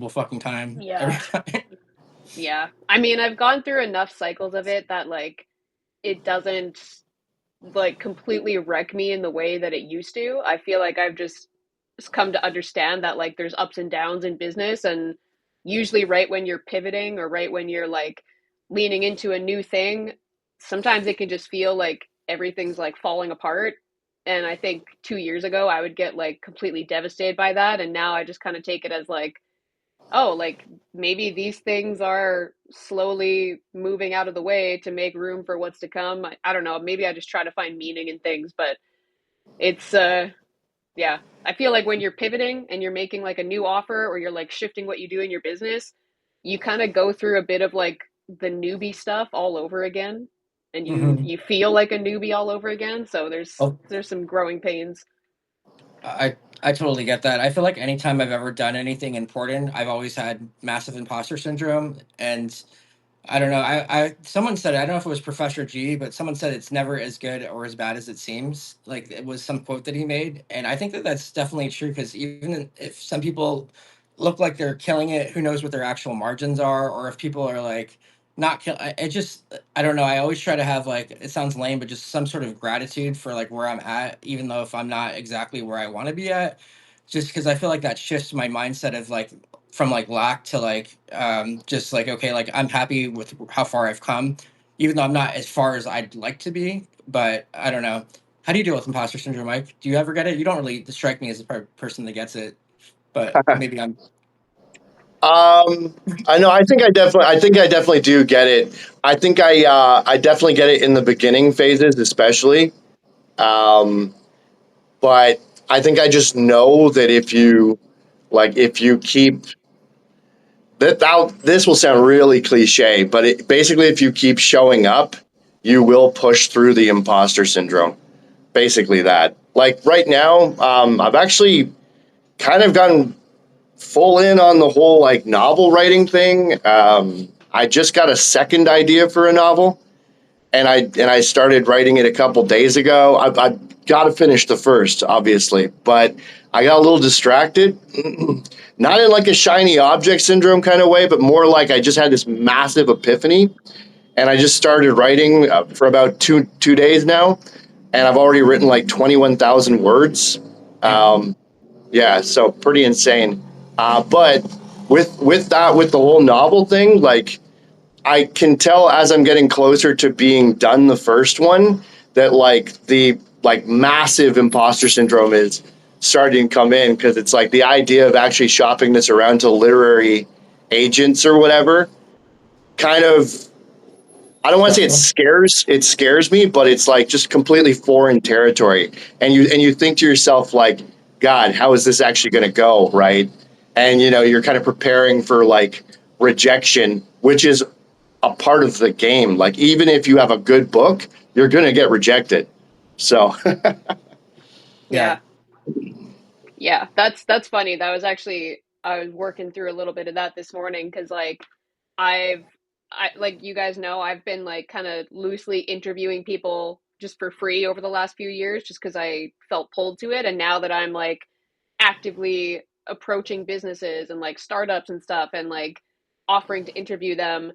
fucking time every Yeah. time. Yeah. I mean, I've gone through enough cycles of it that like it doesn't like completely wreck me in the way that it used to. I feel like I've just come to understand that like there's ups and downs in business, and usually right when you're pivoting or right when you're like leaning into a new thing, sometimes it can just feel like everything's like falling apart. And I think 2 years ago I would get like completely devastated by that, and now I just kind of take it as like, oh, like maybe these things are slowly moving out of the way to make room for what's to come. I don't know. Maybe I just try to find meaning in things, but it's yeah. I feel like when you're pivoting and you're making like a new offer or you're like shifting what you do in your business, you kind of go through a bit of like the newbie stuff all over again, and you Hmm. you feel like a newbie all over again. So there's Oh, there's some growing pains. I totally get that. I feel like anytime I've ever done anything important, I've always had massive imposter syndrome, and I don't know. I someone said it, I don't know if it was Professor G, but someone said it's never as good or as bad as it seems. Like it was some quote that he made, and I think that that's definitely true because even if some people look like they're killing it, who knows what their actual margins are, or if people are like not kill. It just I don't know. I always try to have like it sounds lame, but just some sort of gratitude for like where I'm at, even though if I'm not exactly where I want to be at, just because I feel like that shifts my mindset of like from like lack to like just like okay, like I'm happy with how far I've come, even though I'm not as far as I'd like to be. But I don't know. How do you deal with imposter syndrome, Mike? Do you ever get it? You don't really strike me as a person that gets it, but maybe I'm. Um, I know. I think I definitely do get it. I definitely get it in the beginning phases, especially. Um, but I think I just know that if you keep this will sound really cliche, but basically, if you keep showing up, you will push through the imposter syndrome. Basically, that. Like right now, I've actually kind of gone full in on the whole like novel writing thing. I just got a second idea for a novel, and I started writing it a couple days ago. I've got to finish the first, obviously, but I got a little distracted. Not in like a shiny object syndrome kind of way, but more like I just had this massive epiphany, and I just started writing for about two days now, and I've already written like 21,000 words. Damn. Um, yeah, so pretty insane. But with the whole novel thing, like I can tell as I'm getting closer to being done the first one that like the like massive imposter syndrome is starting to come in because it's like the idea of actually shopping this around to literary agents or whatever kind of I don't want to say Stressful. it scares me, but it's like just completely foreign territory. And you think to yourself like, God, how is this actually going to go, right? And you know, you're kind of preparing for like rejection, which is a part of the game. Like even if you have a good book, you're going to get rejected. So, Yeah. Yeah. Yeah, that's funny. That was actually I was working through a little bit of that this morning because like I've I like you guys know I've been like kind of loosely interviewing people just for free over the last few years just because I felt pulled to it, and now that I'm like actively approaching businesses and like startups and stuff and like offering to interview them,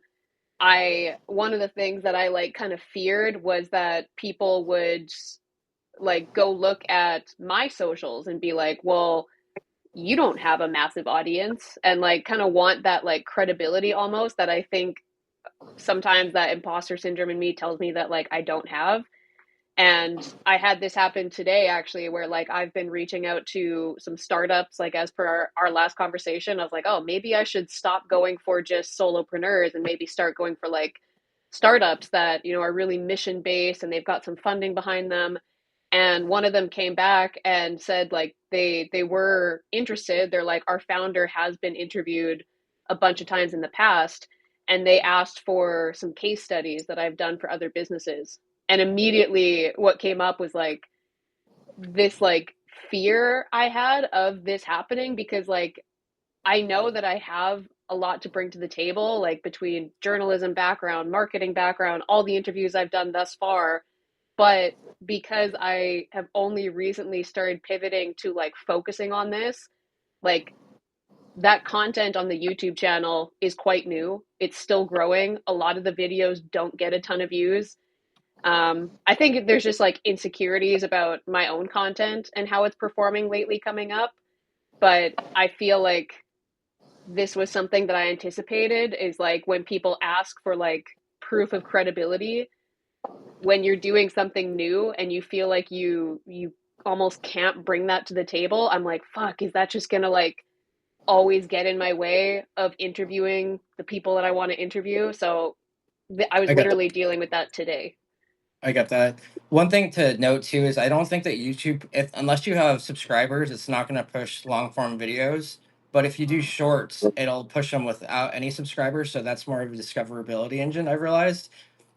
I one of the things that I like kind of feared was that people would like go look at my socials and be like, well, you don't have a massive audience, and like kind of want that like credibility almost that I think sometimes that imposter syndrome in me tells me that like I don't have. And I had this happen today actually where like I've been reaching out to some startups like as per our last conversation. I was like, oh, maybe I should stop going for just solopreneurs and maybe start going for like startups that, you know, are really mission based and they've got some funding behind them. And one of them came back and said like they were interested. They're like, our founder has been interviewed a bunch of times in the past, and they asked for some case studies that I've done for other businesses. And immediately what came up was like this like fear I had of this happening because like I know that I have a lot to bring to the table, like between journalism background, marketing background, all the interviews I've done thus far. But because I have only recently started pivoting to like focusing on this, like that content on the YouTube channel is quite new. It's still growing. A lot of the videos don't get a ton of views. I think there's just like insecurities about my own content and how it's performing lately coming up. But I feel like this was something that I anticipated is like when people ask for like proof of credibility, when you're doing something new and you feel like you almost can't bring that to the table, I'm like, fuck, is that just gonna like always get in my way of interviewing the people that I want to interview? So I was I get literally dealing with that today. I get that. One thing to note too is I don't think that YouTube, if unless you have subscribers, it's not going to push long form videos. But if you do shorts, it'll push them without any subscribers. So that's more of a discoverability engine, I've realized.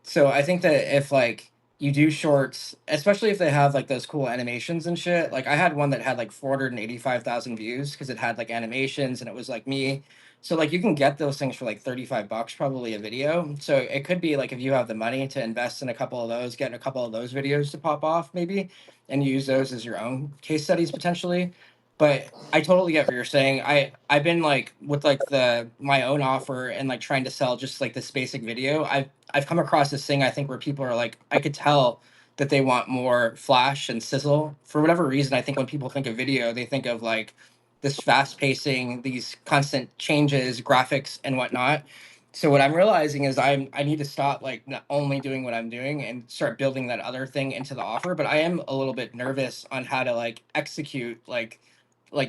So I think that if like you do shorts, especially if they have like those cool animations and shit, like I had one that had like 485,000 views because it had like animations and it was like me. So like you can get those things for like 35 bucks probably a video. So it could be like if you have the money to invest in a couple of those, get a couple of those videos to pop off maybe and use those as your own case studies potentially. But I totally get what you're saying. I've been like with like the my own offer and like trying to sell just like this basic video. I've come across this thing I think where people are like I could tell that they want more flash and sizzle for whatever reason. I think when people think of video, they think of like this fast pacing, these constant changes, graphics and whatnot. So what I'm realizing is I need to stop like not only doing what I'm doing and start building that other thing into the offer. But I am a little bit nervous on how to like execute like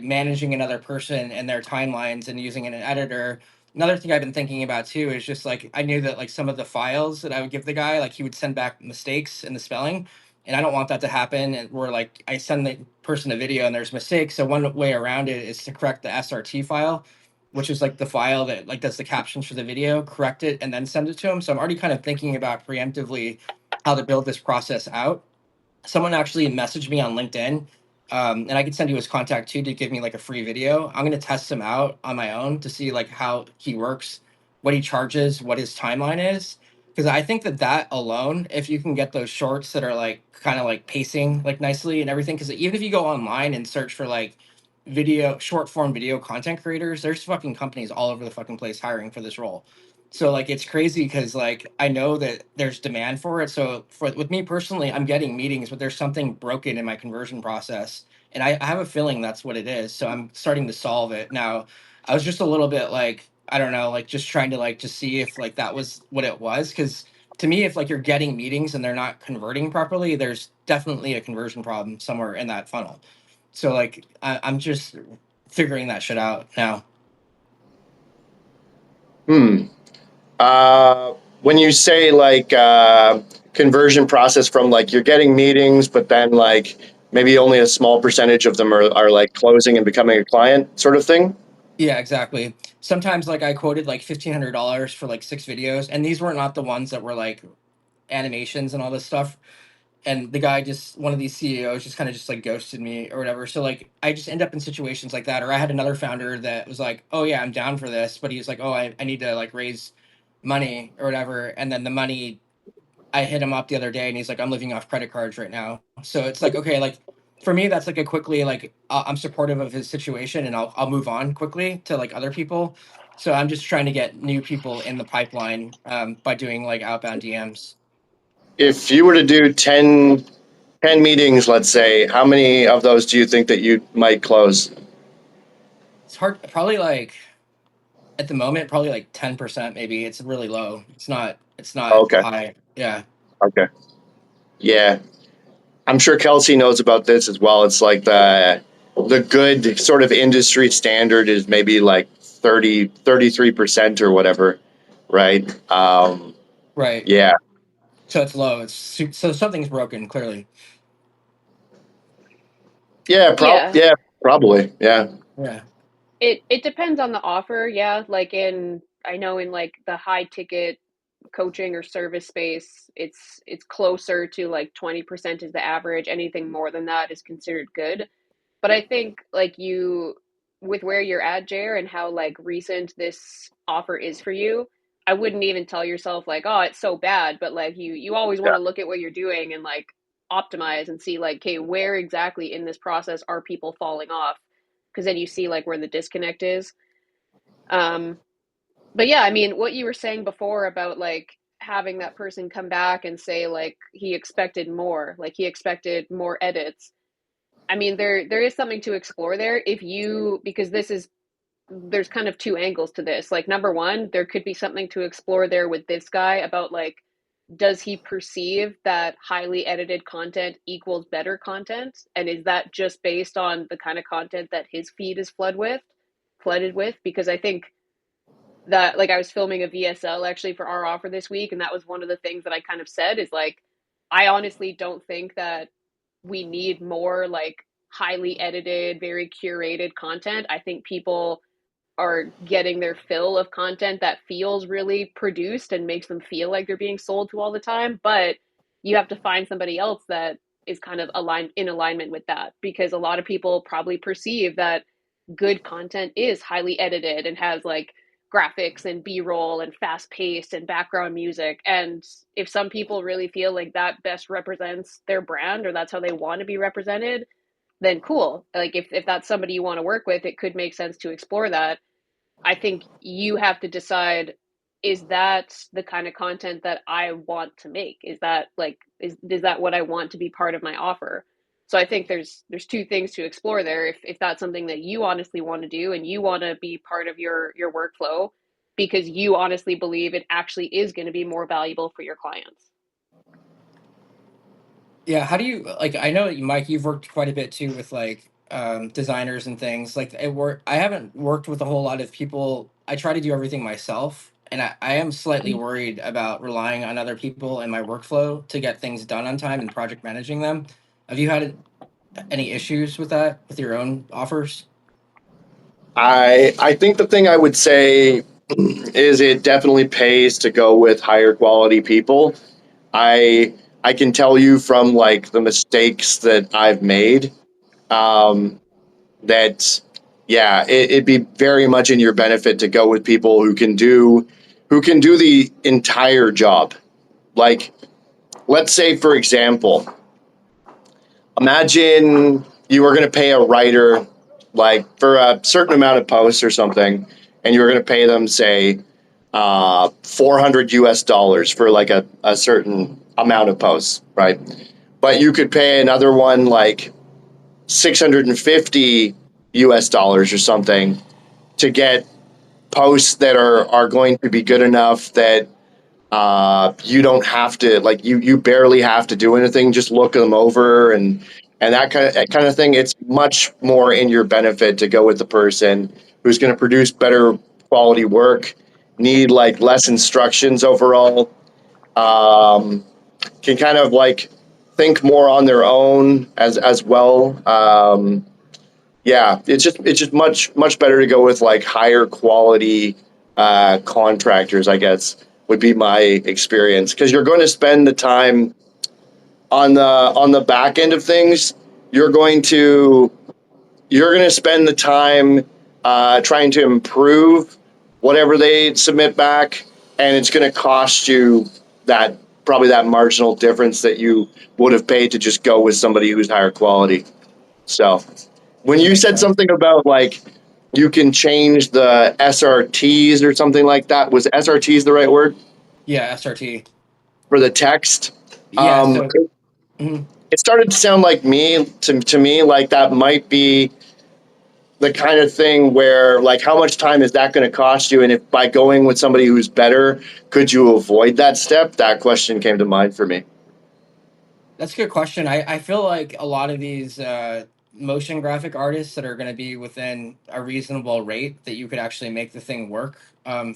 managing another person and their timelines and using an editor. Another thing I've been thinking about too is just like I knew that like some of the files that I would give the guy, like he would send back mistakes in the spelling. And I don't want that to happen. And where like I send the person a video and there's mistakes. So one way around it is to correct the SRT file, which is like the file that like does the captions for the video, correct it, and then send it to him. So I'm already kind of thinking about preemptively how to build this process out. Someone actually messaged me on LinkedIn, and I could send you his contact too to give me like a free video. I'm gonna test him out on my own to see like how he works, what he charges, what his timeline is. Because I think that that alone, if you can get those shorts that are like kind of like pacing like nicely and everything, because even if you go online and search for like video short form video content creators, there's fucking companies all over the fucking place hiring for this role. So like it's crazy because like I know that there's demand for it. So for with me personally, I'm getting meetings, but there's something broken in my conversion process. And I have a feeling that's what it is. So I'm starting to solve it. Now, I was just a little bit like, I don't know, like just trying to like just see if like that was what it was. Cause to me, if like you're getting meetings and they're not converting properly, there's definitely a conversion problem somewhere in that funnel. So like I'm just figuring that shit out now. Hmm. When you say like conversion process from like you're getting meetings, but then like maybe only a small percentage of them are like closing and becoming a client sort of thing. Yeah, exactly. Sometimes like I quoted like $1,500 for like 6 videos, and these were not the ones that were like animations and all this stuff. And the guy just one of these CEOs just kind of just like ghosted me or whatever. So like I just end up in situations like that. Or I had another founder that was like, oh yeah, I'm down for this, but he was like, oh, I need to like raise money or whatever. And then the money I hit him up the other day and he's like, I'm living off credit cards right now. So it's like, okay, like for me, that's like a quickly, like I'm supportive of his situation and I'll move on quickly to like other people. So I'm just trying to get new people in the pipeline by doing like outbound DMs. If you were to do 10 meetings, let's say, how many of those do you think that you might close? It's hard, probably like at the moment, probably like 10% maybe. It's really low. It's not Okay. high. Yeah. Okay. Yeah. I'm sure Kelsey knows about this as well. It's like the good sort of industry standard is maybe like 33% or whatever, right? Right. Yeah. So it's low. So something's broken, clearly. Yeah, Yeah, probably. Yeah. Yeah. it depends on the offer. Yeah, like in I know in like the high ticket coaching or service space, it's closer to like 20% is the average. Anything more than that is considered good. But I think like you with where you're at, Jer, and how like recent this offer is for you, I wouldn't even tell yourself like, oh, it's so bad, but like you always want Yeah. to look at what you're doing and like optimize and see like, okay, where exactly in this process are people falling off? Because then you see like where the disconnect is. Um, but yeah, I mean, what you were saying before about like having that person come back and say like he expected more, like he expected more edits. I mean, there is something to explore there if you because this is there's kind of two angles to this. Like number one, there could be something to explore there with this guy about like does he perceive that highly edited content equals better content? And is that just based on the kind of content that his feed is flooded with? Because I think that like I was filming a VSL actually for our offer this week, and that was one of the things that I kind of said is like I honestly don't think that we need more like highly edited, very curated content. I think people are getting their fill of content that feels really produced and makes them feel like they're being sold to all the time. But you have to find somebody else that is kind of aligned in alignment with that because a lot of people probably perceive that good content is highly edited and has like graphics and b-roll and fast paced and background music, and if some people really feel like that best represents their brand or that's how they want to be represented, then cool. Like if that's somebody you want to work with, it could make sense to explore that. I think you have to decide, is that the kind of content that I want to make? Is that like is that what I want to be part of my offer? So I think there's two things to explore there. If that's something that you honestly want to do and you want to be part of your workflow because you honestly believe it actually is going to be more valuable for your clients. Yeah, how do you like? I know Mike, you've worked quite a bit too with like designers and things. Like it work. I haven't worked with a whole lot of people. I try to do everything myself, and I am slightly worried about relying on other people in my workflow to get things done on time and project managing them. Have you had any issues with that with your own offers? I think the thing I would say is it definitely pays to go with higher quality people. I can tell you from like the mistakes that I've made, um, that yeah, it'd be very much in your benefit to go with people who can do the entire job. Like, let's say for example, imagine you were going to pay a writer like for a certain amount of posts or something, and you were going to pay them say 400 US dollars for like a certain amount of posts, right? But you could pay another one like 650 US dollars or something to get posts that are going to be good enough that you don't have to like you barely have to do anything, just look them over and that kind of thing. It's much more in your benefit to go with the person who's going to produce better quality work, need like less instructions overall, um, can kind of like think more on their own as well. Yeah, it's just much better to go with like higher quality contractors, I guess would be my experience, because you're going to spend the time on the back end of things. You're going to you're going to spend the time trying to improve whatever they submit back, and it's going to cost you that probably that marginal difference that you would have paid to just go with somebody who's higher quality. So when That you makes said sense. something about like you can change the SRTs or something like that, was SRTs the right word Yeah, SRT. for the text? Yeah, so mhm. It started to sound like to me like that might be the kind of thing where like how much time is that going to cost you, and if by going with somebody who's better could you avoid that step? That question came to mind for me. That's a good question. I feel like a lot of these motion graphic artists that are going to be within a reasonable rate that you could actually make the thing work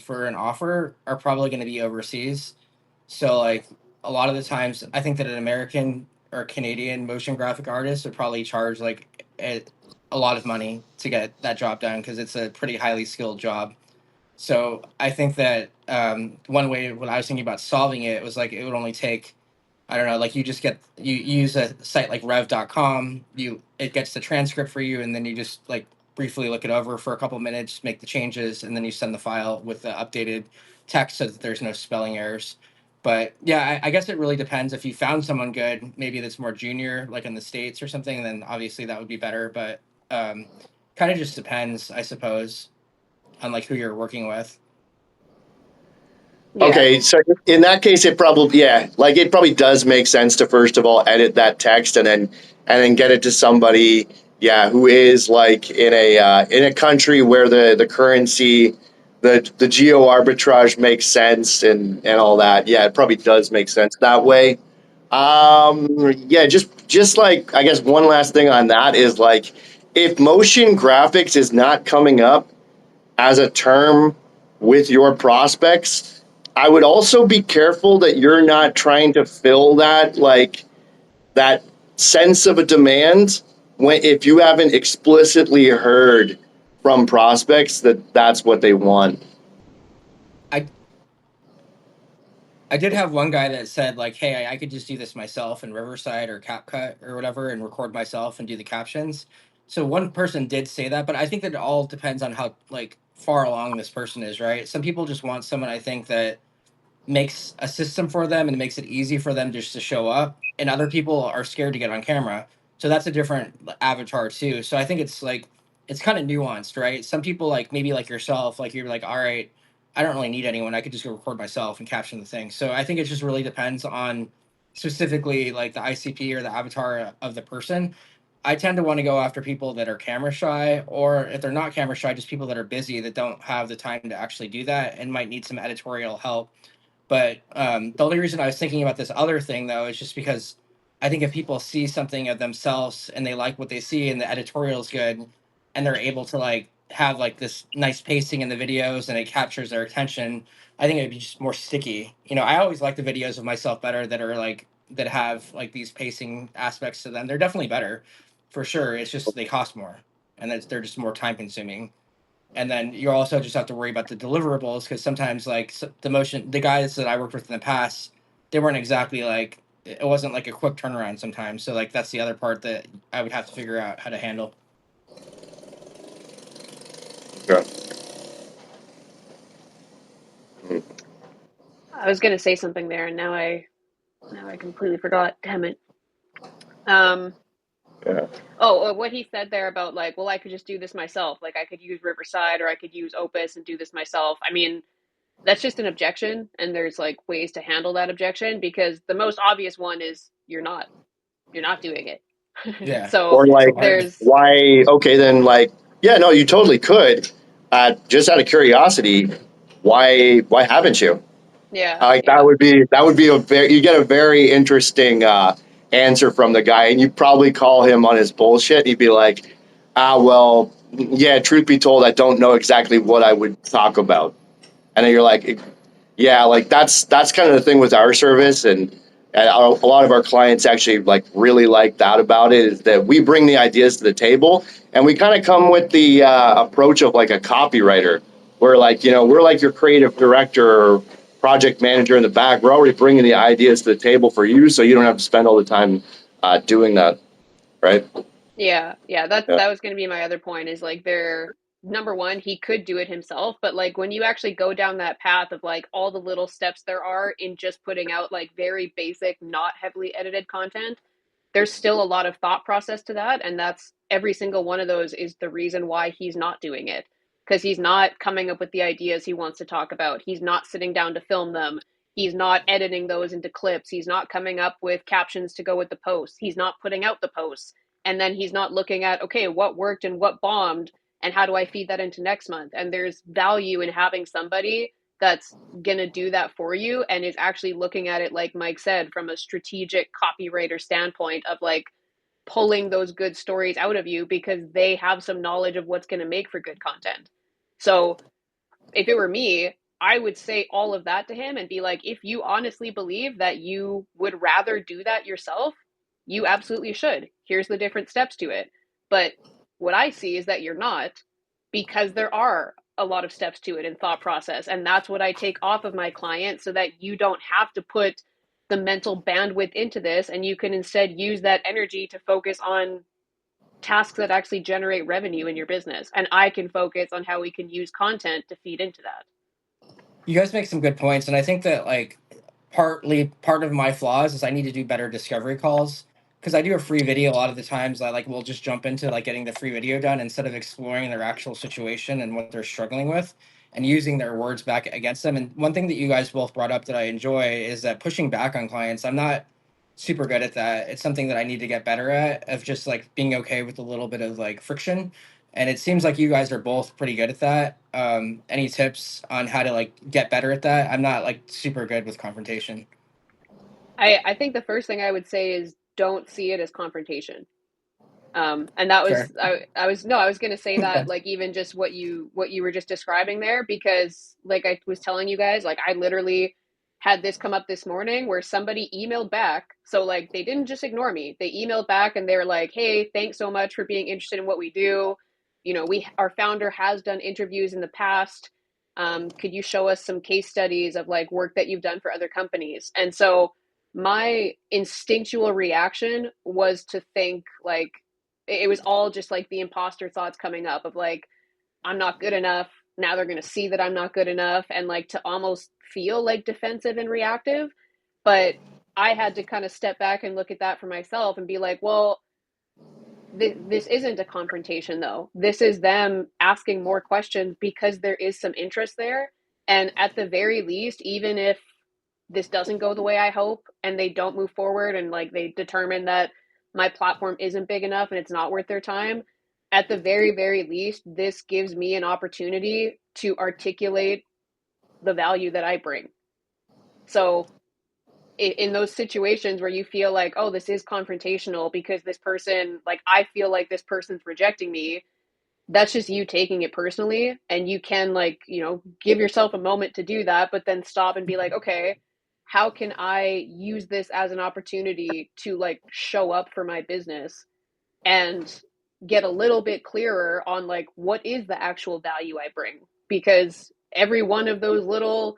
for an offer are probably going to be overseas. So, like, a lot of the times, I think that an American or Canadian motion graphic artist would probably charge like a lot of money to get that job done because it's a pretty highly skilled job. So I think that one way when I was thinking about solving it was like it would only take, I don't know, like you use a site like rev.com, it gets the transcript for you, and then you just like briefly look it over for a couple minutes, make the changes, and then you send the file with the updated text so that there's no spelling errors. But yeah, I guess it really depends. If you found someone good, maybe that's more junior, like in the States or something, then obviously that would be better. But kind of just depends, I suppose. on like who you're working with. Yeah. Okay, so in that case, it probably like it probably does make sense to first of all edit that text and then get it to somebody who is like in a country where the currency the geo arbitrage makes sense and all that. Yeah, it probably does make sense that way. Just like I guess one last thing on that is like if motion graphics is not coming up as a term with your prospects, I would also be careful that you're not trying to fill that like that sense of a demand when if you haven't explicitly heard from prospects that that's what they want. I I did have one guy that said like, "Hey, I could just do this myself in Riverside or CapCut or whatever, and record myself and do the captions." So one person did say that, but I think that it all depends on how like far along this person is, right? Some people just want someone I think that makes a system for them and makes it easy for them just to show up, and other people are scared to get on camera, so that's a different avatar too. So I think it's like it's kind of nuanced, right? Some people like maybe like yourself, like you're like, all right, I don't really need anyone, I could just go record myself and caption the thing. So I think it just really depends on specifically like the ICP or the avatar of the person. I tend to want to go after people that are camera shy, or if they're not camera shy, just people that are busy that don't have the time to actually do that and might need some editorial help. But the only reason I was thinking about this other thing, though, is just because I think if people see something of themselves and they like what they see and the editorial is good and they're able to like have like this nice pacing in the videos and it captures their attention, I think it'd be just more sticky. You know, I always like the videos of myself better that are like that have like these pacing aspects to them. They're definitely better for sure. It's just they cost more and they're just more time consuming. And then you also just have to worry about the deliverables because sometimes like the guys that I worked with in the past, they weren't exactly like it wasn't like a quick turnaround sometimes. So like that's the other part that I would have to figure out how to handle. Yeah. I was gonna say something there, and now I completely forgot. Damn it. Um. Yeah. What he said there about like, well, I could just do this myself. Like, I could use Riverside or I could use Opus and do this myself. I mean, that's just an objection, and there's like ways to handle that objection because the most obvious one is you're not doing it. Yeah, So Or like so hard. there's why okay then like no you totally could just out of curiosity why haven't you yeah, like yeah, that would be a very you get a very interesting answer from the guy and you probably call him on his bullshit. He'd be like, well, yeah, truth be told, I don't know exactly what I would talk about. And then you're like, yeah, like that's kind of the thing with our service, and a lot of our clients actually like really like that about it is that we bring the ideas to the table, and we kind of come with the approach of like a copywriter. We're like, we're like your creative director or project manager in the back. We're already bringing the ideas to the table for you, so you don't have to spend all the time doing that, right? yeah. Yeah. That was going to be my other point. Is like there. Number one, he could do it himself, but like when you actually go down that path of like all the little steps there are in just putting out like very basic, not heavily edited content, there's still a lot of thought process to that, and that's every single one of those is the reason why he's not doing it, because he's not coming up with the ideas he wants to talk about, he's not sitting down to film them, he's not editing those into clips, he's not coming up with captions to go with the posts, he's not putting out the posts, and then he's not looking at, okay, what worked and what bombed and how do I feed that into next month. And there's value in having somebody that's going to do that for you and is actually looking at it, like Mike said, from a strategic copywriter standpoint of like pulling those good stories out of you because they have some knowledge of what's going to make for good content. So if it were me, I would say all of that to him and be like, if you honestly believe that you would rather do that yourself, you absolutely should. Here's the different steps to it. But what I see is that you're not, because there are a lot of steps to it in thought process. And that's what I take off of my client so that you don't have to put the mental bandwidth into this and you can instead use that energy to focus on tasks that actually generate revenue in your business. And I can focus on how we can use content to feed into that. You guys make some good points, and I think that like part of my flaws is I need to do better discovery calls because I do a free video a lot of the times. I like will just jump into like getting the free video done instead of exploring their actual situation and what they're struggling with and using their words back against them. And one thing that you guys both brought up that I enjoy is that pushing back on clients. I'm not super good at that. It's something that I need to get better at, of just like being okay with a little bit of like friction. And it seems like you guys are both pretty good at that. Any tips on how to like get better at that? I'm not like super good with confrontation. I think the first thing I would say is don't see it as confrontation. And that was Fair. I was no, I was going to say that, like, even just what you were just describing there, because like I was telling you guys, like I literally had this come up this morning where somebody emailed back. So like they didn't just ignore me. They emailed back and they were like, "Hey, thanks so much for being interested in what we do. You know, we our founder has done interviews in the past. Could you show us some case studies of like work that you've done for other companies?" And so my instinctual reaction was to think like it was all just like the imposter thoughts coming up of like, I'm not good enough. Now they're going to see that I'm not good enough, and like to almost feel like defensive and reactive. But I had to kind of step back and look at that for myself and be like, well, this isn't a confrontation though. This is them asking more questions because there is some interest there. And at the very least, even if this doesn't go the way I hope and they don't move forward and like they determine that my platform isn't big enough and it's not worth their time, at the very, very least, this gives me an opportunity to articulate the value that I bring. So in those situations where you feel like, oh, this is confrontational because this person, like, I feel like this person's rejecting me, that's just you taking it personally. And you can, like, give yourself a moment to do that, but then stop and be like, okay, how can I use this as an opportunity to like show up for my business and get a little bit clearer on like what is the actual value I bring? Because every one of those little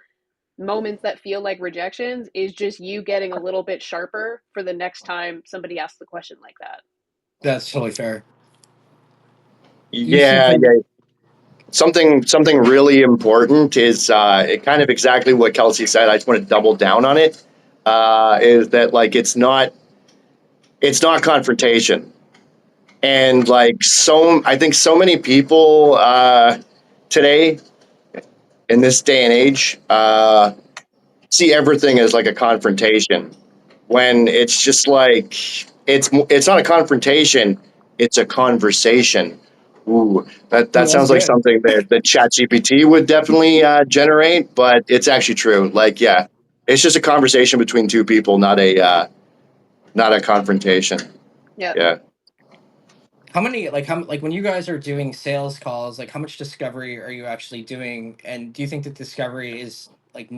moments that feel like rejections is just you getting a little bit sharper for the next time somebody asks the question like that. That's totally fair. You seem Yeah, pretty. yeah. Something really important is it kind of exactly what Kelsey said. I just want to double down on it. Is that like it's not confrontation, and like so I think so many people today in this day and age see everything as like a confrontation when it's just like it's not a confrontation, it's a conversation. Ooh, that Ooh, that's sounds like good. something that ChatGPT would definitely generate, but it's actually true. Like, yeah, it's just a conversation between two people, not a confrontation. Yeah. Yeah. How many like how like when you guys are doing sales calls, like how much discovery are you actually doing? And do you think that discovery is like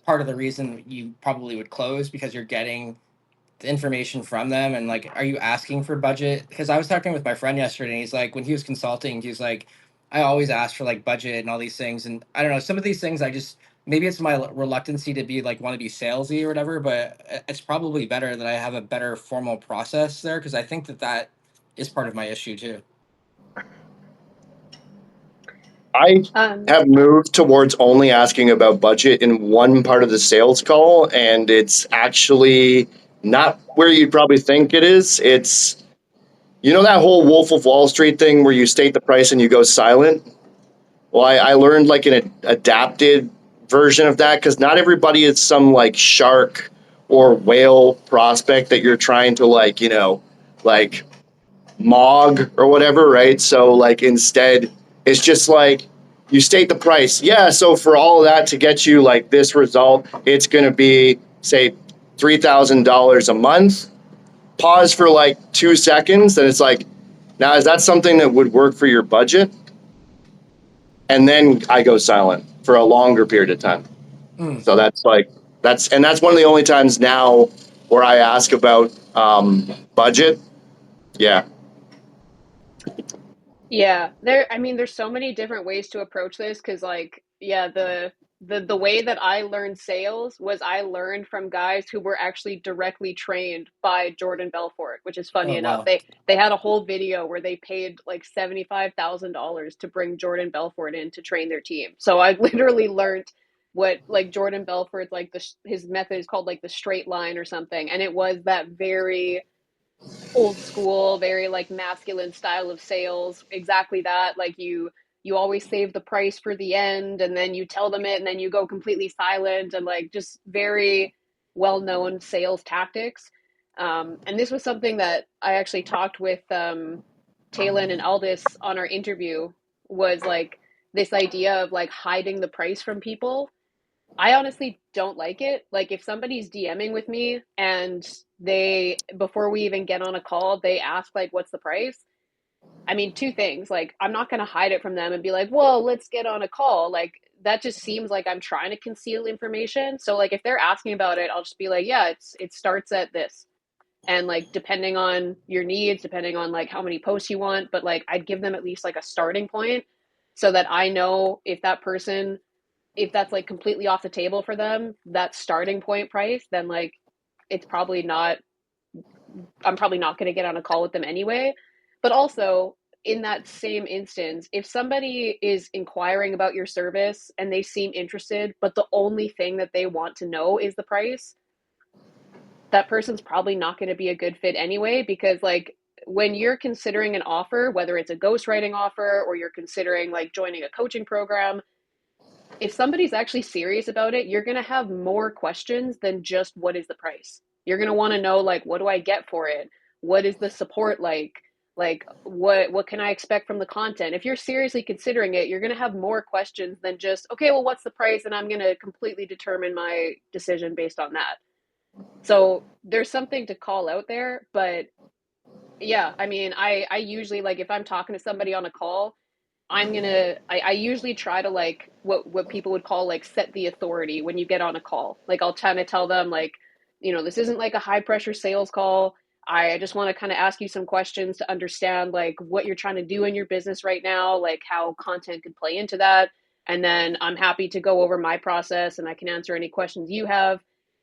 part of the reason you probably would close because you're getting the information from them? And like are you asking for budget? Because I was talking with my friend yesterday and he's like, when he was consulting, he's like, I always ask for like budget and all these things. And I don't know, some of these things I just, maybe it's my reluctancy to be like want to be salesy or whatever, but it's probably better that I have a better formal process there, because I think that that is part of my issue too. I Um, have moved towards only asking about budget in one part of the sales call, and it's actually not where you'd probably think it is. It's that whole Wolf of Wall Street thing where you state the price and you go silent. Well, I learned like an adapted version of that because not everybody is some like shark or whale prospect that you're trying to like Mog or whatever, right? So like instead, it's just like you state the price. Yeah, so for all of that to get you like this result, it's going to be say $3,000 a month. Pause for like 2 seconds, and it's like, now is that something that would work for your budget? And then I go silent for a longer period of time. Mm. So that's one of the only times now where I ask about budget. Yeah, Yeah, I mean, there's so many different ways to approach this because, like, yeah, the way that I learned sales was I learned from guys who were actually directly trained by Jordan Belfort, which is funny Oh enough. wow. They had a whole video where they paid like $75,000 to bring Jordan Belfort in to train their team. So I literally learned what like Jordan Belfort's like his method is called like the straight line or something, and it was that very old school, very like masculine style of sales. Exactly that. Like you always save the price for the end and then you tell them it and then you go completely silent and like just very well-known sales tactics. And this was something that I actually talked with Talon and Aldis on our interview, was like this idea of like hiding the price from people. I honestly don't like it. Like if somebody's DMing with me and they, before we even get on a call, they ask like what's the price? I mean, two things. Like I'm not going to hide it from them and be like, "Well, let's get on a call." Like that just seems like I'm trying to conceal information. So like if they're asking about it, I'll just be like, "Yeah, it starts at this." And like depending on your needs, depending on like how many posts you want, but like I'd give them at least like a starting point so that I know if that person, if that's like completely off the table for them, that starting point price, then like it's probably not, I'm probably not going to get on a call with them anyway. But also, in that same instance, if somebody is inquiring about your service and they seem interested, but the only thing that they want to know is the price, that person's probably not going to be a good fit anyway, because like when you're considering an offer, whether it's a ghostwriting offer or you're considering like joining a coaching program, if somebody's actually serious about it, you're going to have more questions than just what is the price. You're going to want to know like what do I get for it? What is the support like? Like what can I expect from the content? If you're seriously considering it, you're going to have more questions than just okay, well what's the price and I'm going to completely determine my decision based on that. So there's something to call out there, but yeah, I mean, I usually like if I'm talking to somebody on a call, I usually try to like what people would call like set the authority when you get on a call. Like I'll kind of tell them like, this isn't like a high pressure sales call. I just want to kind of ask you some questions to understand like what you're trying to do in your business right now, like how content could play into that. And then I'm happy to go over my process and I can answer any questions you have.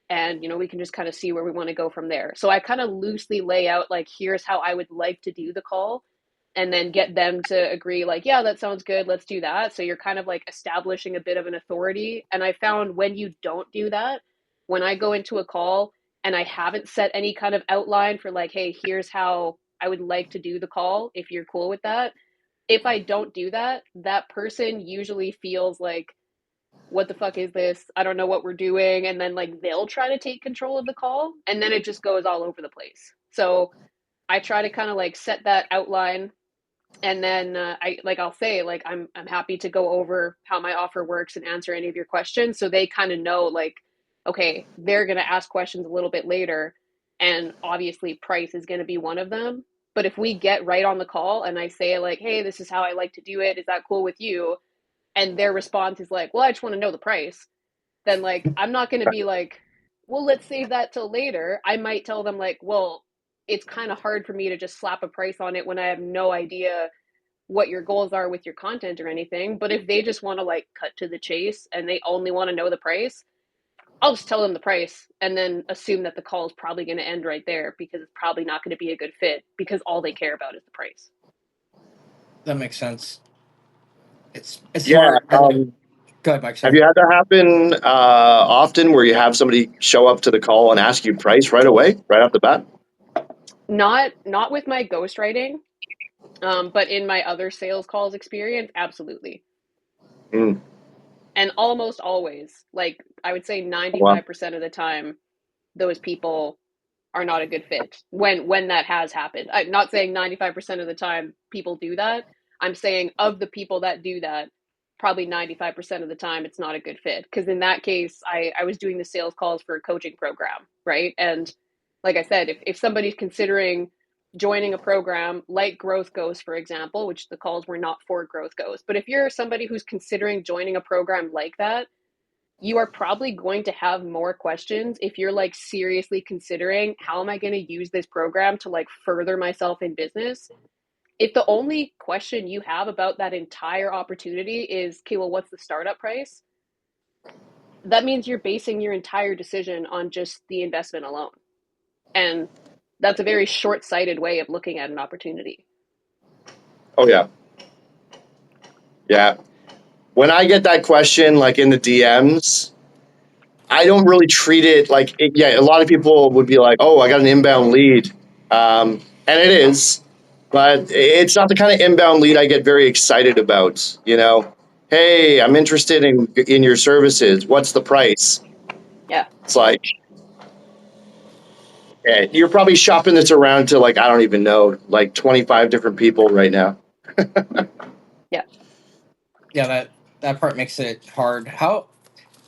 And we can just kind of see where we want to go from there. So I kind of loosely lay out like here's how I would like to do the call and then get them to agree like yeah that sounds good, let's do that. So you're kind of like establishing a bit of an authority. And I found when you don't do that, when I go into a call and I haven't set any kind of outline for like hey here's how I would like to do the call if you're cool with that, if I don't do that, that person usually feels like what the fuck is this, I don't know what we're doing, and then like they'll try to take control of the call and then it just goes all over the place. So I try to kind of like set that outline. And then I'll say like I'm happy to go over how my offer works and answer any of your questions so they kind of know like okay they're going to ask questions a little bit later and obviously price is going to be one of them. But if we get right on the call and I say like hey this is how I like to do it, is that cool with you, and their response is like well I just want to know the price, then like I'm not going to be like well let's save that till later. I might tell them like well it's kind of hard for me to just slap a price on it when I have no idea what your goals are with your content or anything. But if they just want to like cut to the chase and they only want to know the price, I'll just tell them the price and then assume that the call is probably going to end right there because it's probably not going to be a good fit because all they care about is the price. That makes sense. It's Yeah. smart. Go ahead, Mike. Have Sorry. you had that happen often where you have somebody show up to the call and ask you price right away, right off the bat? Not with my ghostwriting, but in my other sales calls experience, absolutely. Mm. And almost always, like I would say Well, 95% of the time, those people are not a good fit when that has happened. I'm not saying 95% of the time people do that. I'm saying of the people that do that, probably 95% of the time it's not a good fit. Because in that case, I was doing the sales calls for a coaching program, right? And like I said, if somebody's considering joining a program like Growth Goes, for example, which the calls were not for Growth Goes, but if you're somebody who's considering joining a program like that, you are probably going to have more questions if you're like seriously considering how am I going to use this program to like further myself in business. If the only question you have about that entire opportunity is okay well what's the startup price, that means you're basing your entire decision on just the investment alone, and that's a very short-sighted way of looking at an opportunity. oh yeah, yeah. When I get that question, like in the DMs, I don't really treat it like, yeah, a lot of people would be like, oh, I got an inbound lead. And it is, but it's not the kind of inbound lead I get very excited about. Hey, I'm interested in your services. What's the price? Yeah. It's like, you're probably shopping this around to like I don't even know, like 25 different people right now. Yeah. Yeah, that part makes it hard. How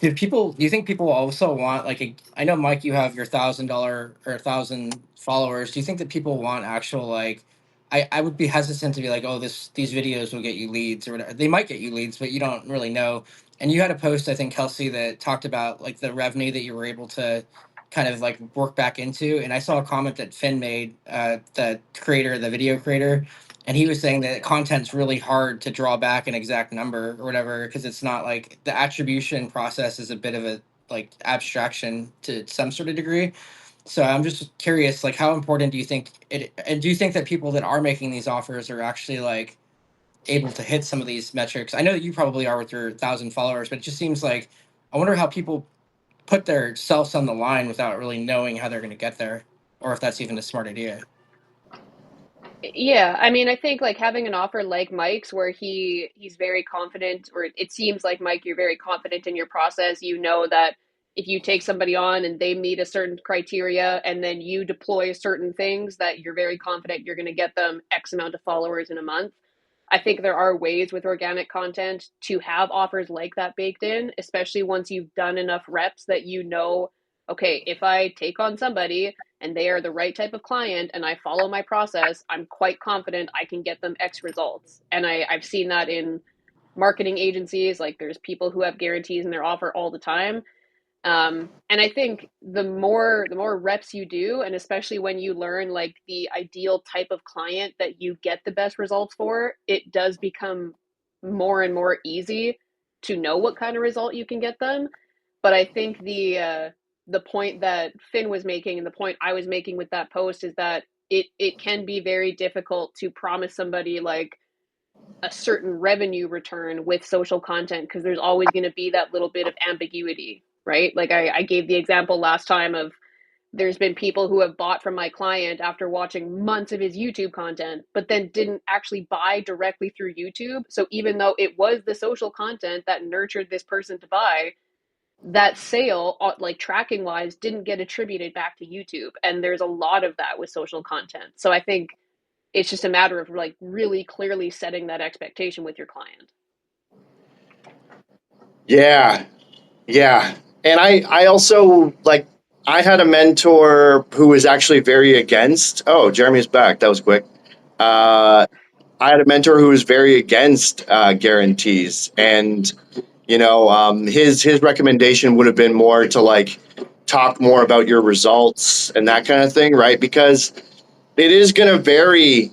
do you think people also want like I know Mike, you have your $1,000 or 1,000 followers. Do you think that people want actual like I would be hesitant to be like, oh, these videos will get you leads or whatever. They might get you leads, but you don't really know. And you had a post, I think, Kelsey, that talked about like the revenue that you were able to kind of like work back into. And I saw a comment that Finn made, the creator, the video creator, and he was saying that content's really hard to draw back an exact number or whatever because it's not like the attribution process is a bit of a like abstraction to some sort of degree. So I'm just curious, like, how important do you think it, and do you think that people that are making these offers are actually like able to hit some of these metrics? I know that you probably are with your 1,000 followers, but it just seems like I wonder how people put their selves on the line without really knowing how they're going to get there, or if that's even a smart idea. Yeah, I mean, I think like having an offer like Mike's where he's very confident, or it seems like Mike, you're very confident in your process. You know that if you take somebody on and they meet a certain criteria and then you deploy certain things that you're very confident you're going to get them X amount of followers in a month. I think there are ways with organic content to have offers like that baked in, especially once you've done enough reps that you know, okay, if I take on somebody and they are the right type of client and I follow my process, I'm quite confident I can get them X results. And I've seen that in marketing agencies. Like there's people who have guarantees in their offer all the time. And I think the more reps you do, and especially when you learn like the ideal type of client that you get the best results for, it does become more and more easy to know what kind of result you can get them. But I think the point that Finn was making and the point I was making with that post is that it can be very difficult to promise somebody like a certain revenue return with social content because there's always going to be that little bit of ambiguity, right? Like I gave the example last time of there's been people who have bought from my client after watching months of his YouTube content, but then didn't actually buy directly through YouTube. So even though it was the social content that nurtured this person to buy, that sale, like tracking wise, didn't get attributed back to YouTube. And there's a lot of that with social content. So I think it's just a matter of like really clearly setting that expectation with your client. Yeah, yeah. And I also like I had a mentor who was actually very against. Oh, Jeremy's back. That was quick. Uh, I had a mentor who was very against guarantees, and his recommendation would have been more to like talk more about your results and that kind of thing, right? Because it is going to vary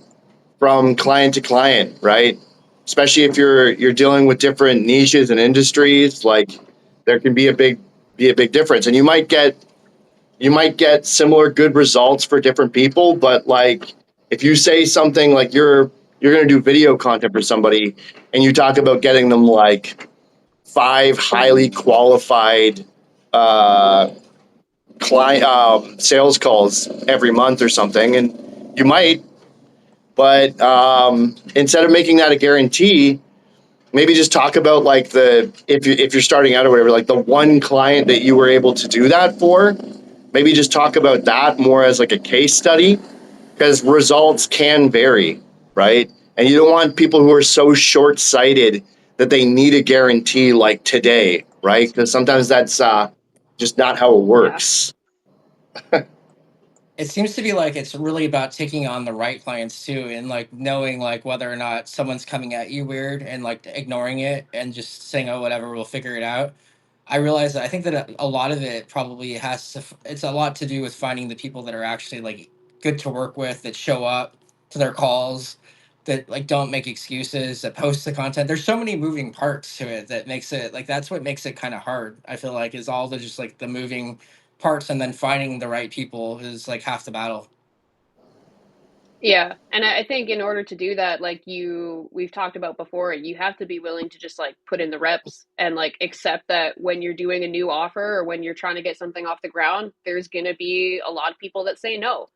from client to client, right? Especially if you're dealing with different niches and industries, like there can be a big difference, and you might get similar good results for different people, but like if you say something like you're going to do video content for somebody and you talk about getting them like five highly qualified uh, client sales calls every month or something, and you might, but instead of making that a guarantee, maybe just talk about like the if you're starting out or whatever, like the one client that you were able to do that for. Maybe just talk about that more as like a case study because results can vary, right? And you don't want people who are so short sighted that they need a guarantee like today, right? Because sometimes that's just not how it Yeah. works. It seems to be like it's really about taking on the right clients too, and like knowing like whether or not someone's coming at you weird and like ignoring it and just saying, oh, whatever, we'll figure it out. I realize that I think that a lot of it probably it's a lot to do with finding the people that are actually like good to work with, that show up to their calls, that like don't make excuses, that post the content. There's so many moving parts to it that makes it like that's what makes it kind of hard. I feel like is all the just like the moving parts, and then finding the right people is like half the battle. Yeah. And I think in order to do that, like we've talked about before, you have to be willing to just like put in the reps and like accept that when you're doing a new offer or when you're trying to get something off the ground, there's going to be a lot of people that say no.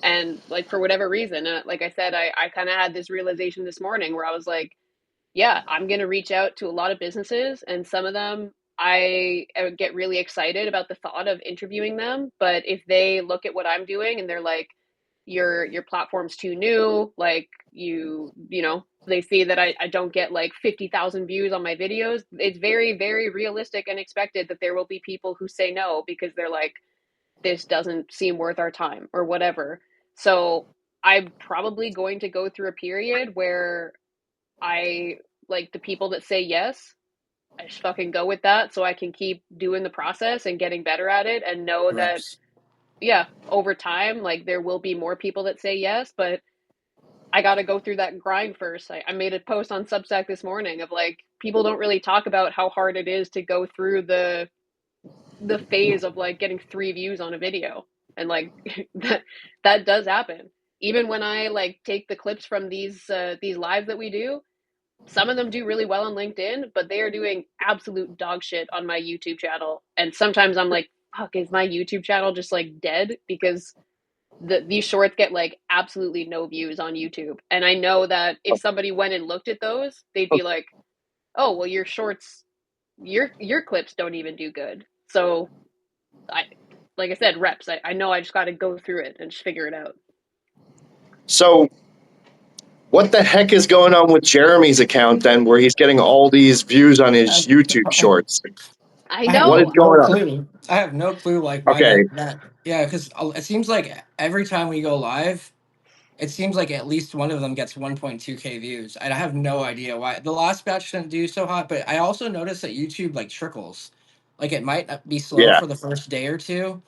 And like for whatever reason, like I said, I kind of had this realization this morning where I was like, yeah, I'm going to reach out to a lot of businesses, and some of them I get really excited about the thought of interviewing them. But if they look at what I'm doing and they're like, your platform's too new, like you know, they see that I don't get like 50,000 views on my videos, it's very, very realistic and expected that there will be people who say no because they're like, this doesn't seem worth our time or whatever. So I'm probably going to go through a period where I like the people that say yes, I just fucking go with that so I can keep doing the process and getting better at it and know that, Reps. yeah, over time, like there will be more people that say yes, but I got to go through that grind first. I made a post on Substack this morning of like, people don't really talk about how hard it is to go through the phase of like getting 3 views on a video. And like that does happen. Even when I like take the clips from these lives that we do, some of them do really well on LinkedIn, but they are doing absolute dog shit on my YouTube channel. And sometimes I'm like, fuck, is my YouTube channel just like dead? Because these shorts get like absolutely no views on YouTube. And I know that if somebody went and looked at those, they'd be like, oh, well, your shorts, your clips don't even do good. So I, like I said, reps. I know I just got to go through it and just figure it out. So what the heck is going on with Jeremy's account then, where he's getting all these views on his YouTube shorts? I I have What is know. no going on? clue. I have no clue, like why Okay, that. Yeah, because it seems like every time we go live, it seems like at least one of them gets 1.2K views. And I have no idea why. The last batch didn't do so hot, but I also noticed that YouTube like trickles. Like it might be slow yeah. for the first day or two,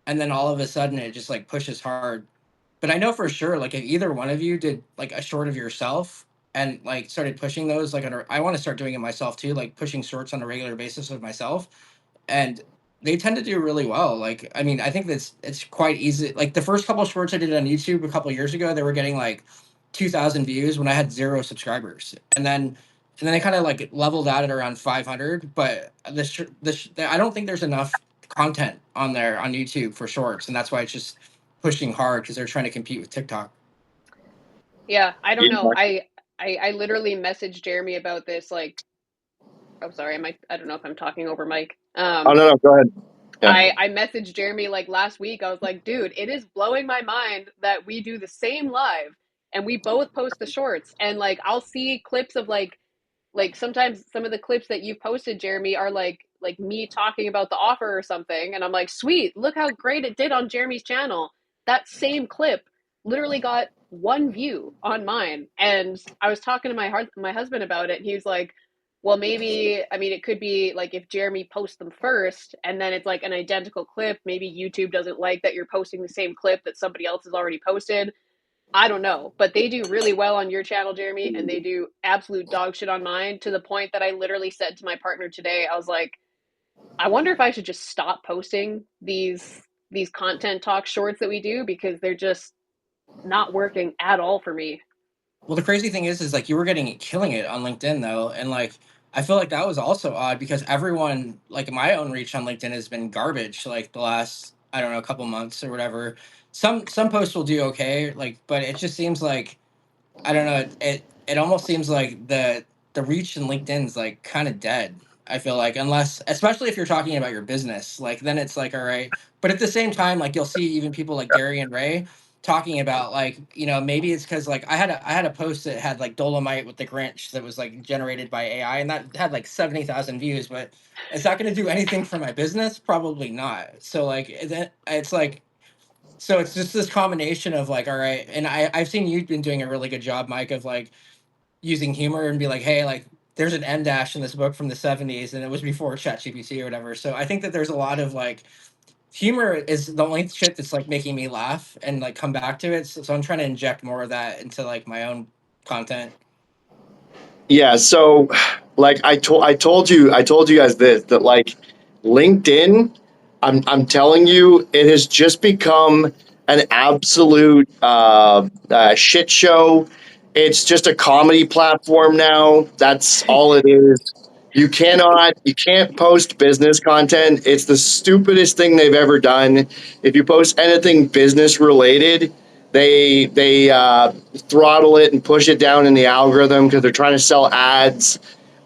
and then all of a sudden it just like pushes hard. But I know for sure, like if either one of you did like a short of yourself and like started pushing those, like I want to start doing it myself too, like pushing shorts on a regular basis of myself, and they tend to do really well. Like, I mean, I think that's it's quite easy. Like the first couple of shorts I did on YouTube a couple of years ago, they were getting like 2,000 views when I had 0 subscribers, and then they kind of like leveled out at around 500. But I don't think there's enough content on there on YouTube for shorts, and that's why it's just pushing hard because they're trying to compete with TikTok. Yeah, I don't know. Yeah. I literally messaged Jeremy about this like, oh sorry, I don't know if I'm talking over Mike. Oh no, no, go ahead. Yeah. I messaged Jeremy like last week. I was like, dude, it is blowing my mind that we do the same live and we both post the shorts, and like I'll see clips of like sometimes some of the clips that you posted, Jeremy, are like me talking about the offer or something, and I'm like, sweet, look how great it did on Jeremy's channel. That same clip literally got 1 view on mine, and I was talking to my husband about it, and he was like, well, maybe, I mean, it could be like if Jeremy posts them first and then it's like an identical clip, maybe YouTube doesn't like that you're posting the same clip that somebody else has already posted. I don't know, but they do really well on your channel, Jeremy, and they do absolute dog shit on mine, to the point that I literally said to my partner today, I was like, I wonder if I should just stop posting these content talk shorts that we do because they're just not working at all for me. Well, the crazy thing is like you were killing it on LinkedIn though, and like I feel like that was also odd because everyone like my own reach on LinkedIn has been garbage like the last I don't know couple months or whatever. Some posts will do okay, like but it just seems like I don't know. It almost seems like the reach in LinkedIn's like kind of dead. I feel like unless, especially if you're talking about your business, like then it's like all right. But at the same time, like you'll see even people like Gary and Ray talking about like maybe it's because like I had a post that had like Dolomite with the Grinch that was like generated by AI and that had like 70,000 views. But is that going to do anything for my business? Probably not. So like it's like so it's just this combination of like, all right, and I've seen you've been doing a really good job, Mike, of like using humor and be like, hey, like there's an M dash in this book from the 70s and it was before ChatGPT or whatever. So I think that there's a lot of like humor is the only shit that's like making me laugh and like come back to it. So I'm trying to inject more of that into like my own content. Yeah, so like I told you guys this that like LinkedIn, I'm telling you, it has just become an absolute shit show. It's just a comedy platform now. That's all it is. You can't post business content. It's the stupidest thing they've ever done. If you post anything business related, they throttle it and push it down in the algorithm because they're trying to sell ads.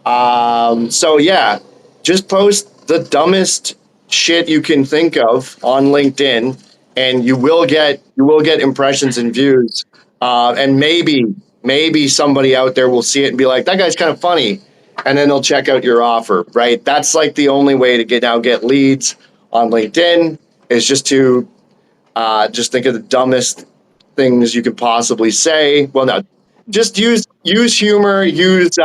So yeah, just post the dumbest shit you can think of on LinkedIn, and you will get impressions and views. And maybe somebody out there will see it and be like, that guy's kind of funny, and then they'll check out your offer. Right? That's like the only way to get leads on LinkedIn is just think of the dumbest things you could possibly say. Well, no, just use humor, use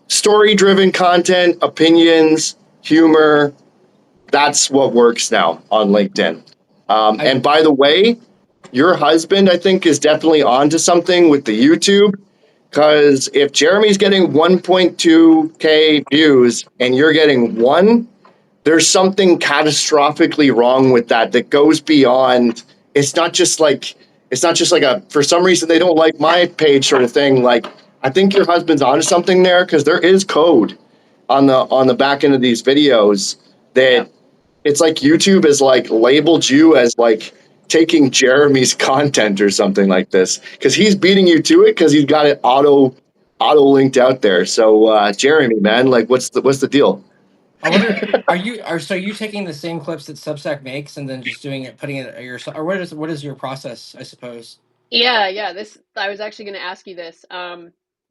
story-driven content, opinions, humor. That's what works now on LinkedIn. I And by the way, your husband, I think, is definitely onto something with the YouTube. Because if Jeremy's getting 1.2K views and you're getting one, there's something catastrophically wrong with that goes beyond. It's not just like a, for some reason they don't like my page sort of thing. Like, I think your husband's onto something there, because there is code on the back end of these videos Yeah. that it's like YouTube has like labeled you as like taking Jeremy's content or something like this, because he's beating you to it because he's got it auto linked out there. So Jeremy, man, like, what's the deal? I wonder, are you taking the same clips that Substack makes and then just doing it, putting it yourself, or what is your process, I suppose? Yeah. This I was actually going to ask you this.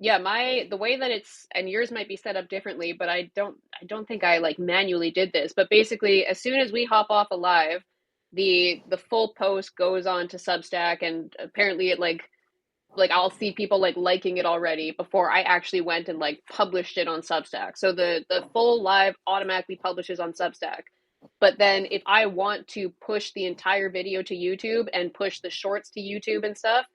Yeah, my the way that it's and yours might be set up differently, but I don't think I like manually did this. But basically, as soon as we hop off a live, the full post goes on to Substack, and apparently it like I'll see people like liking it already before I actually went and like published it on Substack. So the full live automatically publishes on Substack. But then if I want to push the entire video to YouTube and push the shorts to YouTube and stuff,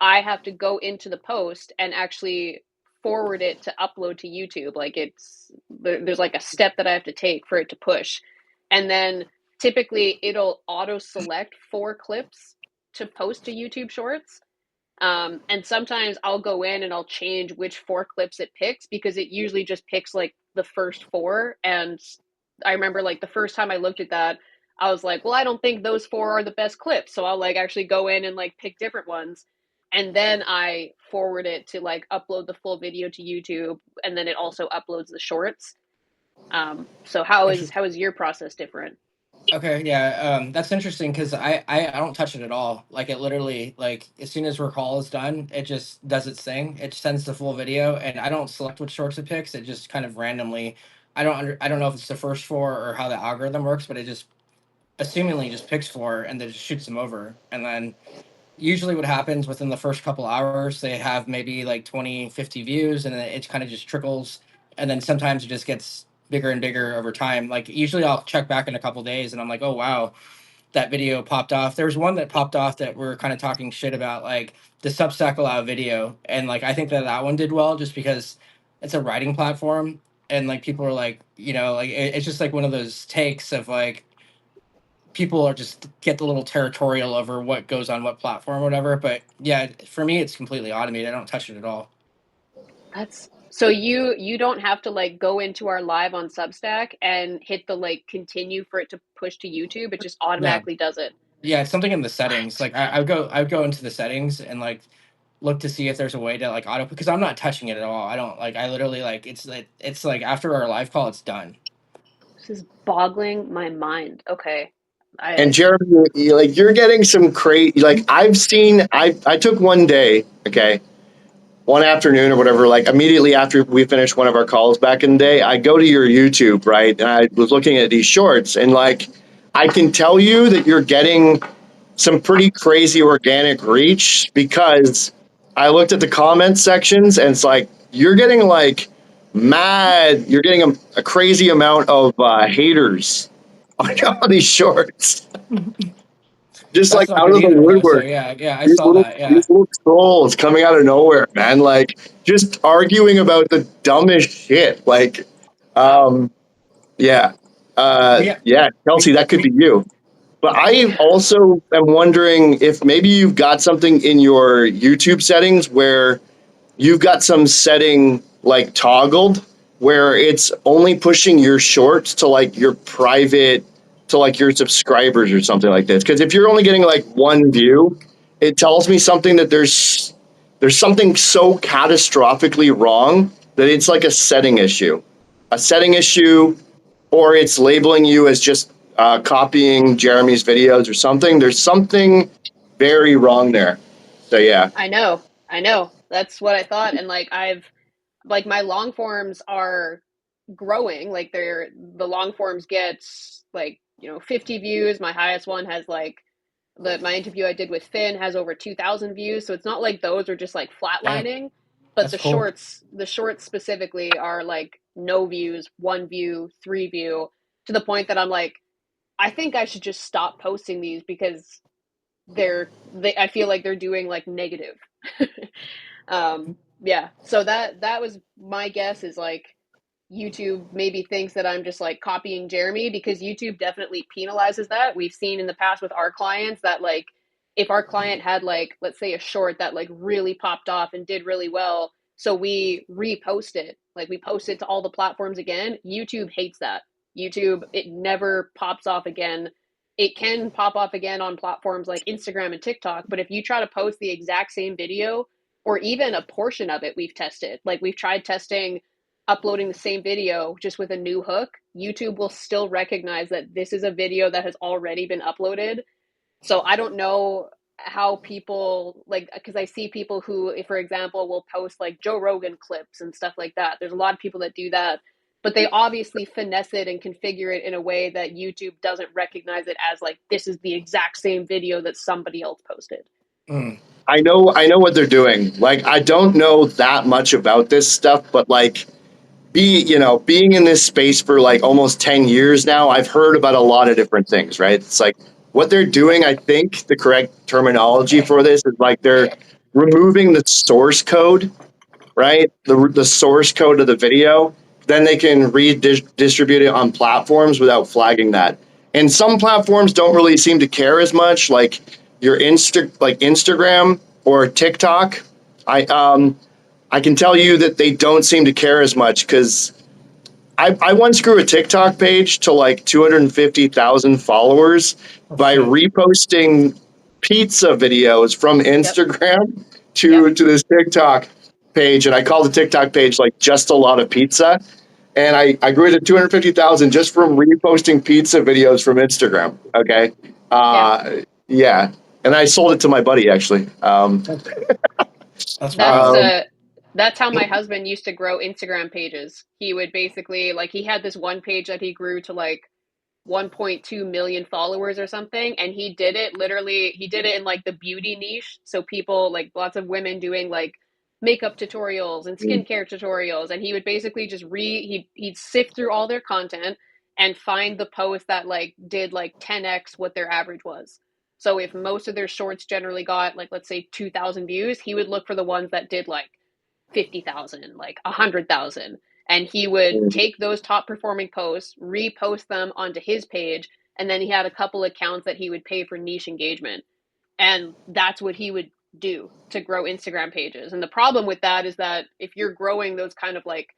I have to go into the post and actually forward it to upload to YouTube. Like there's like a step that I have to take for it to push. And then typically it'll auto select 4 clips to post to YouTube Shorts. And sometimes I'll go in and I'll change which 4 clips it picks, because it usually just picks like the first 4. And I remember like the first time I looked at that, I was like, well, I don't think those 4 are the best clips. So I'll like actually go in and like pick different ones. And then I forward it to like upload the full video to YouTube. And then it also uploads the shorts. So how is your process different? Okay, yeah, that's interesting because I don't touch it at all. Like, it literally, like, as soon as recall is done, it just does its thing. It sends the full video, and I don't select which shorts it picks. It just kind of randomly. I don't know if it's the first 4 or how the algorithm works, but it just assumingly just picks 4 and then just shoots them over. And then usually what happens within the first couple hours, they have maybe like 20, 50 views, and then it kind of just trickles. And then sometimes it just gets bigger and bigger over time. Like, usually I'll check back in a couple days and I'm like, oh wow, that video popped off. There was one that popped off that we're kind of talking shit about, like the Substack allow video. And like, I think that one did well just because it's a writing platform. And like, people are like, like it's just like one of those takes of like, people are just get a little territorial over what goes on what platform or whatever. But yeah, for me, it's completely automated. I don't touch it at all. That's so you don't have to like go into our live on Substack and hit the like continue for it to push to YouTube. It just No, automatically does it. yeah, it's something in the settings. What? Like, I would go into the settings and like look to see if there's a way to like auto, because I'm not touching it at all. I don't like. I literally like it's like after our live call, it's done. This is boggling my mind. Okay. And I Jeremy, you're getting some crazy. Like, I took one day, okay, one afternoon or whatever. Like, immediately after we finished one of our calls back in the day, I go to your YouTube, right, and I was looking at these shorts, and like, I can tell you that you're getting some pretty crazy organic reach, because I looked at the comment sections, and it's like you're getting like mad. You're getting a crazy amount of haters on all these shorts, just like That's not out good of the either, though. So woodwork. yeah, I These saw little that. Yeah, these little trolls coming out of nowhere, man. Like, just arguing about the dumbest shit. Like, um, yeah, but yeah, yeah, but, Kelsey, that could be you. But I also am wondering if maybe you've got something in your YouTube settings where you've got some setting like toggled, where it's only pushing your shorts to like your private, to like your subscribers or something like this. Because if you're only getting like one view, it tells me something that there's something so catastrophically wrong that it's like a setting issue, or it's labeling you as just copying Jeremy's videos or something. There's something very wrong there. So yeah. I know. That's what I thought. And like like my long forms are growing. Like the long forms get like, 50 views. My highest one has like my interview I did with Finn has over 2,000 views. So it's not like those are just like Damn, flatlining, but that's cool. the shorts specifically are like no views, 1 view, 3 view, to the point that I'm like, I think I should just stop posting these because I feel like they're doing like negative. um, yeah. So that was my guess, is like YouTube maybe thinks that I'm just like copying Jeremy, because YouTube definitely penalizes that. We've seen in the past with our clients that like if our client had like, let's say, a short that like really popped off and did really well, so we repost it, like we post it to all the platforms again, YouTube hates that. YouTube, it never pops off again. It can pop off again on platforms like Instagram and TikTok, but if you try to post the exact same video or even a portion of it, we've tested. Like we've tried testing uploading the same video just with a new hook, YouTube will still recognize that this is a video that has already been uploaded. So I don't know how people like, because I see people who, if, for example, will post like Joe Rogan clips and stuff like that. There's a lot of people that do that, but they obviously finesse it and configure it in a way that YouTube doesn't recognize it as like this is the exact same video that somebody else posted. Mm. I know what they're doing. Like I don't know that much about this stuff, but like being in this space for like almost 10 years now, I've heard about a lot of different things, right? It's like what they're doing, I think the correct terminology for this is like they're removing the source code, right? The source code of the video, then they can redistribute it on platforms without flagging that. And some platforms don't really seem to care as much, like like Instagram or TikTok. I can tell you that they don't seem to care as much because I once grew a TikTok page to like 250,000 followers Oh by shit. reposting pizza videos from Yep. Instagram Yep. to this TikTok page. And I called the TikTok page like just a lot of pizza. And I grew it to 250,000 just from reposting pizza videos from Instagram. Okay. Yeah. Yeah. And I sold it to my buddy actually. That's That's wild. uh that's how my husband used to grow Instagram pages. He would basically like he had this one page that he grew to like 1.2 million followers or something, and he did it in like the beauty niche, so people like lots of women doing like makeup tutorials and skincare tutorials, and he would basically just he'd sift through all their content and find the post that like did like 10x what their average was. So if most of their shorts generally got like, let's say, 2,000 views, he would look for the ones that did like 50,000, like 100,000. And he would take those top performing posts, repost them onto his page, and then he had a couple accounts that he would pay for niche engagement. And that's what he would do to grow Instagram pages. And the problem with that is that if you're growing those kind of like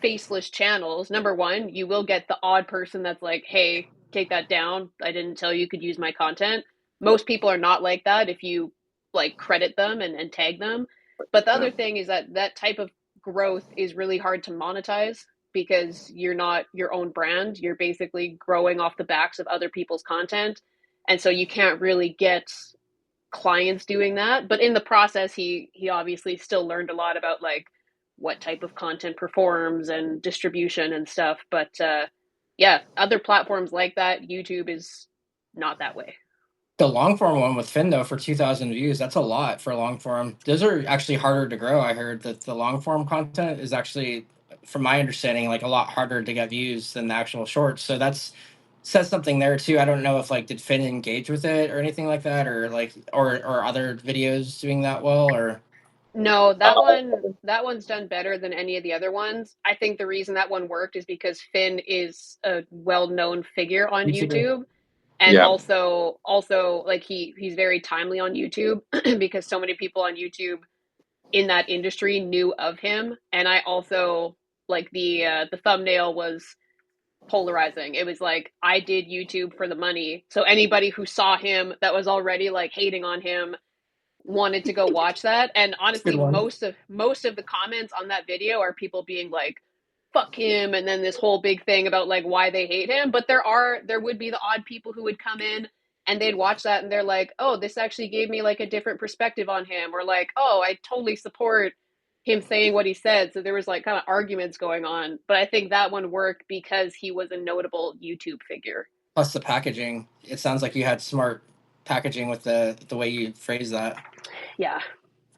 faceless channels, number one, you will get the odd person that's like, hey, take that down. I didn't tell you could use my content. Most people are not like that if you like credit them and tag them. But the other thing is that that type of growth is really hard to monetize because you're not your own brand. You're basically growing off the backs of other people's content. And so you can't really get clients doing that. But in the process, he obviously still learned a lot about like what type of content performs and distribution and stuff. But yeah, other platforms like that, YouTube is not that way. The long form one with Finn though for 2,000 views, that's a lot for long form. Those are actually harder to grow. I heard that the long form content is actually, from my understanding, like a lot harder to get views than the actual shorts. So that's says something there too. I don't know if like did Finn engage with it or anything like that, or like or other videos doing that well, or No, that one's done better than any of the other ones. I think the reason that one worked is because Finn is a well-known figure on YouTuber. YouTube, and Yeah. also like he's very timely on YouTube because so many people on YouTube in that industry knew of him. And I also like the thumbnail was polarizing. It was like I did YouTube for the money. So anybody who saw him that was already like hating on him wanted to go watch that. And honestly, Good one. most of the comments on that video are people being like, fuck him, and then this whole big thing about like why they hate him. But there would be the odd people who would come in and they'd watch that and they're like, oh, this actually gave me like a different perspective on him, or like, oh, I totally support him saying what he said. So there was like kind of arguments going on. But I think that one worked because he was a notable YouTube figure. Plus the packaging. It sounds like you had smart packaging with the way you phrase that. Yeah.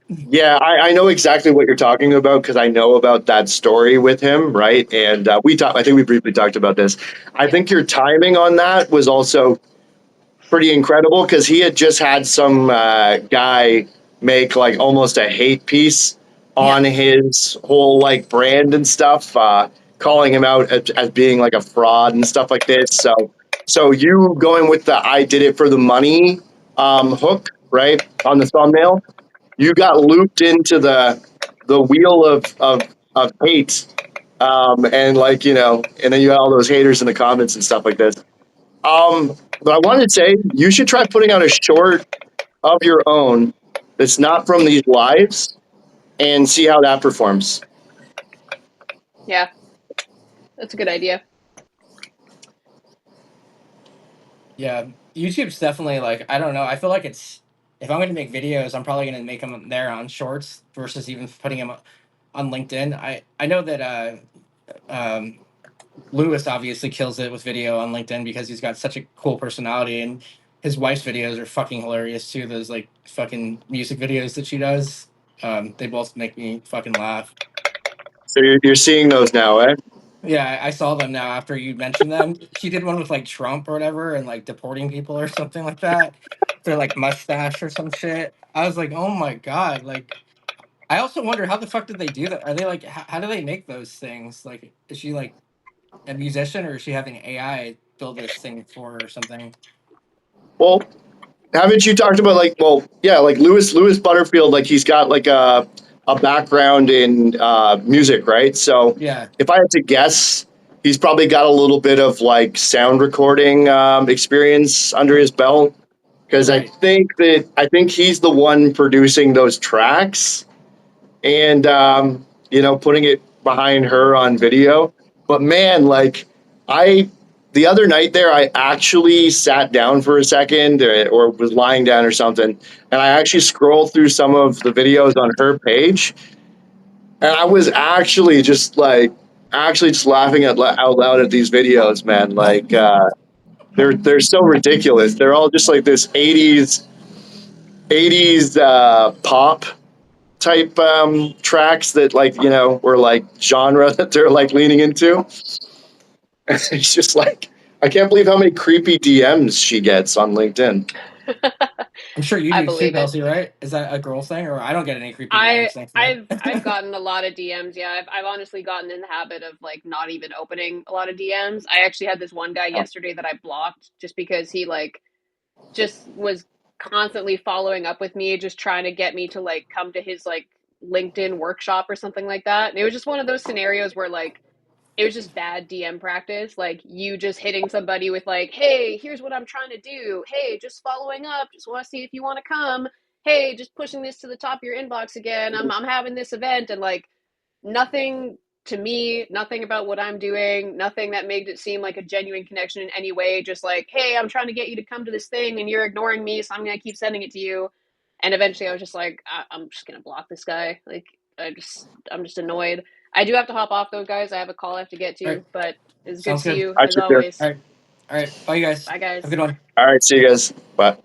Yeah, I know exactly what you're talking about because I know about that story with him, right? And we talked. I think we briefly talked about this. I think your timing on that was also pretty incredible because he had just had some guy make like almost a hate piece on his whole like brand and stuff, calling him out as being like a fraud and stuff like this. So you going with the "I did it for the money" hook, right, on the thumbnail, you got looped into the wheel of hate, and like and then you had all those haters in the comments and stuff like this. But I wanted to say you should try putting out a short of your own that's not from these lives and see how that performs. Yeah. That's a good idea. Yeah, YouTube's definitely like, I don't know. I feel like it's, if I'm going to make videos, I'm probably going to make them there on Shorts versus even putting them on LinkedIn. I know that um, Lewis obviously kills it with video on LinkedIn because he's got such a cool personality, and his wife's videos are fucking hilarious too. Those like fucking music videos that she does, they both make me fucking laugh. So you're seeing those now, eh? Yeah, I saw them now after you mentioned them. She did one with like Trump or whatever and like deporting people or something like that. Their like mustache or some shit. I was like, oh my god! Like, I also wonder how the fuck did they do that? Are they like, how do they make those things? Like, is she like a musician or is she having AI build this thing for her or something? Well, haven't you talked about like, well, yeah, like Lewis Butterfield, like he's got like a background in music, right? So Yeah, if I had to guess, he's probably got a little bit of like sound recording experience under his belt because right. I think he's the one producing those tracks and putting it behind her on video. But man, like I the other night there, I actually sat down for a second or was lying down or something, and I actually scrolled through some of the videos on her page, and I was actually just laughing out loud at these videos, man. Like they're so ridiculous. They're all just like this '80s pop type tracks that like were like genre that they're like leaning into. It's just like I can't believe how many creepy DMs she gets on LinkedIn. I'm sure you I do too, believe it. Kelsey, right? Is that a girl thing, or I don't get any creepy I DMs, thankfully. I've gotten a lot of DMs. Yeah, I've honestly gotten in the habit of like not even opening a lot of DMs. I actually had this one guy yesterday that I blocked just because he like just was constantly following up with me, just trying to get me to like come to his like LinkedIn workshop or something like that. And it was just one of those scenarios where like it was just bad DM practice. Like you just hitting somebody with like, "Hey, here's what I'm trying to do. Hey, just following up. Just want to see if you want to come. Hey, just pushing this to the top of your inbox again. I'm having this event," and like nothing to me, nothing about what I'm doing, nothing that made it seem like a genuine connection in any way. Just like, "Hey, I'm trying to get you to come to this thing and you're ignoring me, so I'm going to keep sending it to you." And eventually I was just like, I'm just going to block this guy. Like I'm just annoyed. I do have to hop off though, guys. I have a call I have to get All right, to, but it's good to sounds see good. you I as should do. always. All right, bye, you guys. Bye, Have a guys. good one. All right, see you guys. Bye.